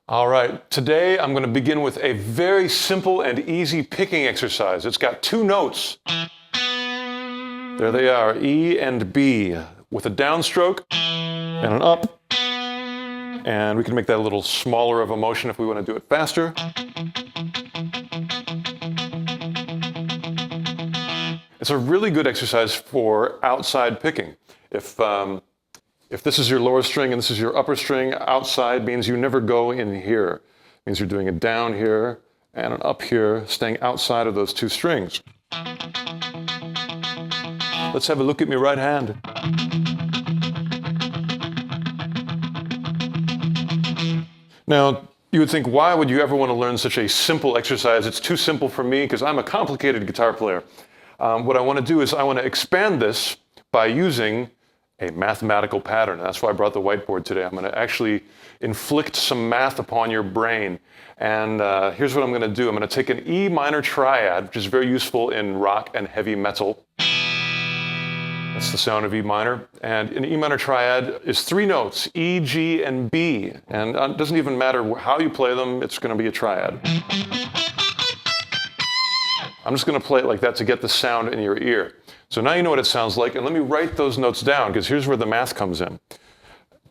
All right, today I'm going to begin with a very simple and easy picking exercise. It's got two notes. There they are, E and B, with a downstroke and an up. And we can make that a little smaller of a motion if we want to do it faster. It's a really good exercise for outside picking. If this is your lower string and this is your upper string, outside means you never go in here. It means you're doing a down here and an up here, staying outside of those two strings. Let's have a look at my right hand. Now, you would think, why would you ever want to learn such a simple exercise? It's too simple for me because I'm a complicated guitar player. What I want to do is I want to expand this by using a mathematical pattern. That's why I brought the whiteboard today. I'm going to actually inflict some math upon your brain. And here's what I'm going to do. I'm going to take an E minor triad, which is very useful in rock and heavy metal. That's the sound of E minor. And an E minor triad is three notes, E, G, and B. And it doesn't even matter how you play them, it's going to be a triad. I'm just going to play it like that to get the sound in your ear. So now you know what it sounds like, and let me write those notes down, because here's where the math comes in.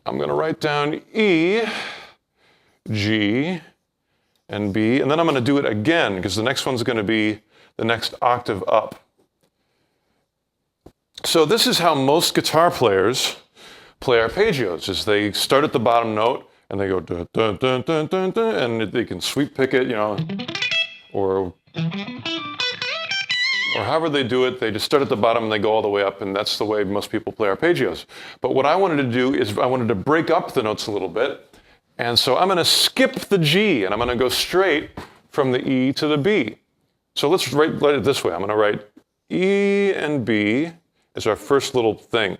I'm going to write down E, G, and B, and then I'm going to do it again, because the next one's going to be the next octave up. So this is how most guitar players play arpeggios, is they start at the bottom note, and they go dun, dun, dun, dun, dun, dun, and they can sweep pick it, you know, or however they do it, they just start at the bottom and they go all the way up, and that's the way most people play arpeggios. But what I wanted to do is I wanted to break up the notes a little bit, and so I'm going to skip the G, and I'm going to go straight from the E to the B. So let's write it this way. I'm going to write E and B as our first little thing.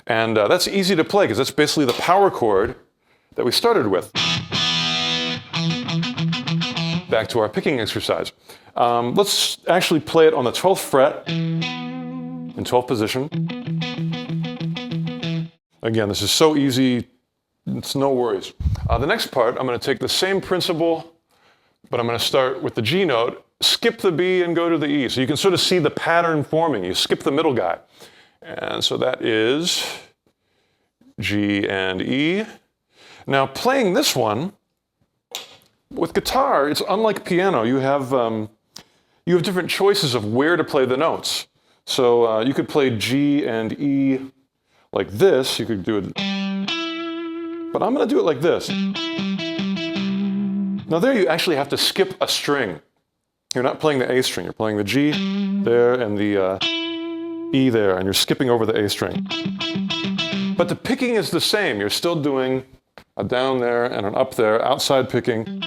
And that's easy to play, because that's basically the power chord that we started with. Back to our picking exercise. Let's actually play it on the 12th fret in 12th position. Again, this is so easy, it's no worries. The next part, I'm going to take the same principle, but I'm going to start with the G note, skip the B, and go to the E. So you can sort of see the pattern forming. You skip the middle guy. And so that is G and E. Now, playing this one, with guitar, it's unlike piano. You have different choices of where to play the notes. So you could play G and E like this. You could do it, but I'm going to do it like this. Now there you actually have to skip a string. You're not playing the A string. You're playing the G there and the E there, and you're skipping over the A string. But the picking is the same. You're still doing a down there and an up there, outside picking.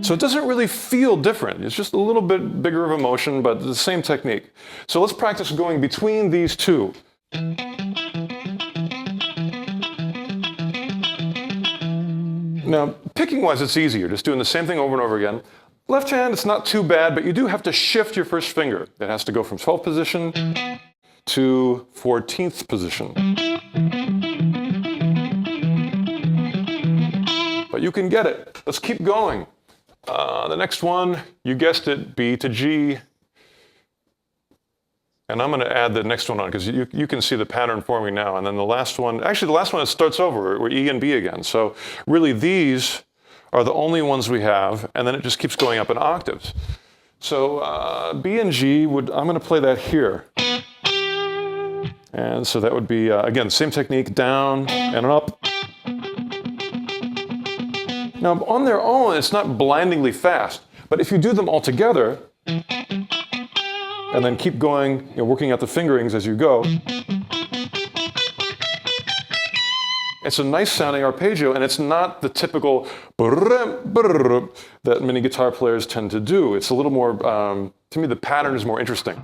So it doesn't really feel different. It's just a little bit bigger of a motion, but the same technique. So let's practice going between these two. Now, picking-wise, it's easy. You're just doing the same thing over and over again. Left hand, it's not too bad, but you do have to shift your first finger. It has to go from 12th position to 14th position. But you can get it. Let's keep going. The next one, you guessed it, B to G. And I'm going to add the next one on, because you can see the pattern forming now. And then the last one, actually the last one, it starts over. We're E and B again. So really these are the only ones we have, and then it just keeps going up in octaves. So B and G, I'm going to play that here. And so that would be, again, same technique, down and up. Now, on their own, it's not blindingly fast, but if you do them all together, and then keep going, working out the fingerings as you go, it's a nice sounding arpeggio, and it's not the typical that many guitar players tend to do. It's a little more, to me, the pattern is more interesting.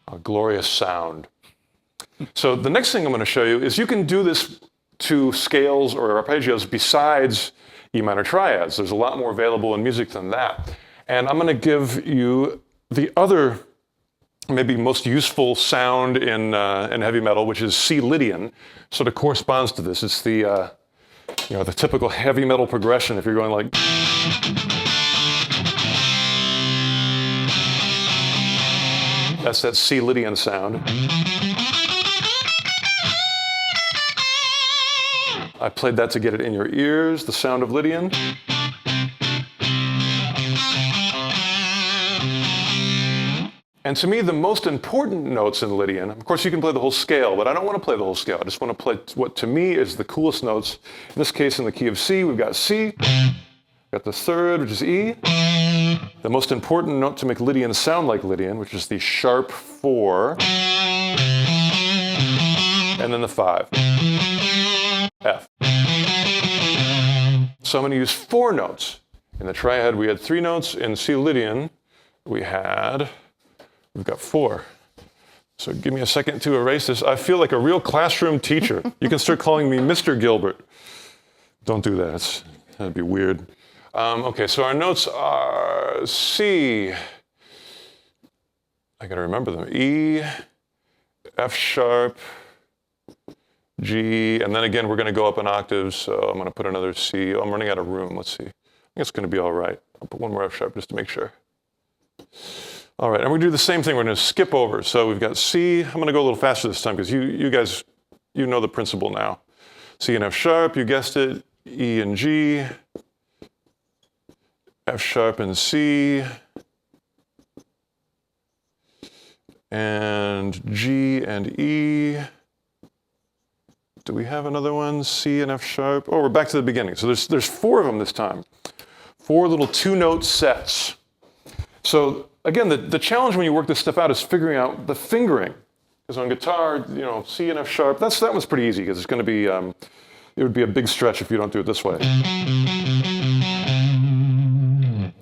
A glorious sound. So the next thing I'm going to show you is you can do this to scales or arpeggios besides E minor triads. There's a lot more available in music than that. And I'm going to give you the other maybe most useful sound in heavy metal, which is C Lydian, sort of corresponds to this. It's the the typical heavy metal progression. If you're going like, that's that C Lydian sound. I played that to get it in your ears, the sound of Lydian. And to me, the most important notes in Lydian, of course you can play the whole scale, but I don't want to play the whole scale. I just want to play what to me is the coolest notes. In this case, in the key of C, we've got C, got the third, which is E. The most important note to make Lydian sound like Lydian, which is the sharp 4, and then the 5, F. So I'm going to use 4 notes. In the triad, we had 3 notes. In C Lydian, we've got 4. So give me a second to erase this. I feel like a real classroom teacher. You can start calling me Mr. Gilbert. Don't do that. That'd be weird. Okay, so our notes are C. I gotta remember them. E, F sharp, G, and then again, we're gonna go up an octave, so I'm gonna put another C. Oh, I'm running out of room. Let's see. I think it's gonna be all right. I'll put one more F sharp just to make sure. All right, and we do the same thing. We're going to skip over. So we've got C. I'm going to go a little faster this time because you guys, you know the principle now. C and F sharp, you guessed it. E and G. F sharp and C. And G and E. Do we have another one? C and F sharp. Oh, we're back to the beginning. So there's 4 of them this time. 4 little 2-note sets. So again, the challenge when you work this stuff out is figuring out the fingering. Because on guitar, C and F sharp, that one's pretty easy because it's going to be, it would be a big stretch if you don't do it this way.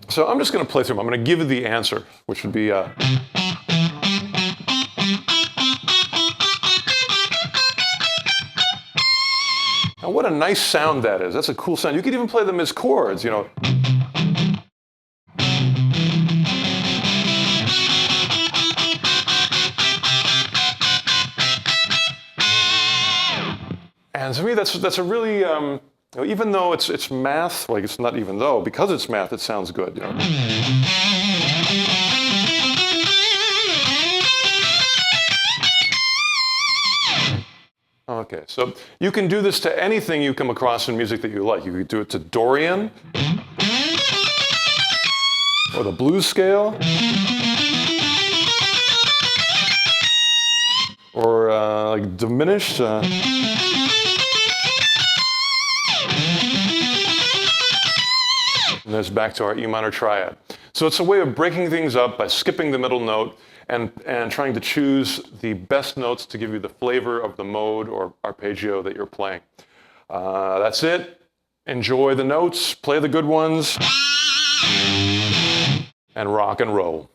So I'm just going to play through them. I'm going to give you the answer, which would be, and what a nice sound that is. That's a cool sound. You could even play them as chords, And to me, that's a really, even though it's math, like it's not even though, because it's math, it sounds good. Okay, so you can do this to anything you come across in music that you like. You could do it to Dorian, or the blues scale, or like diminished. And there's back to our E minor triad. So it's a way of breaking things up by skipping the middle note and trying to choose the best notes to give you the flavor of the mode or arpeggio that you're playing. That's it. Enjoy the notes, play the good ones, and rock and roll.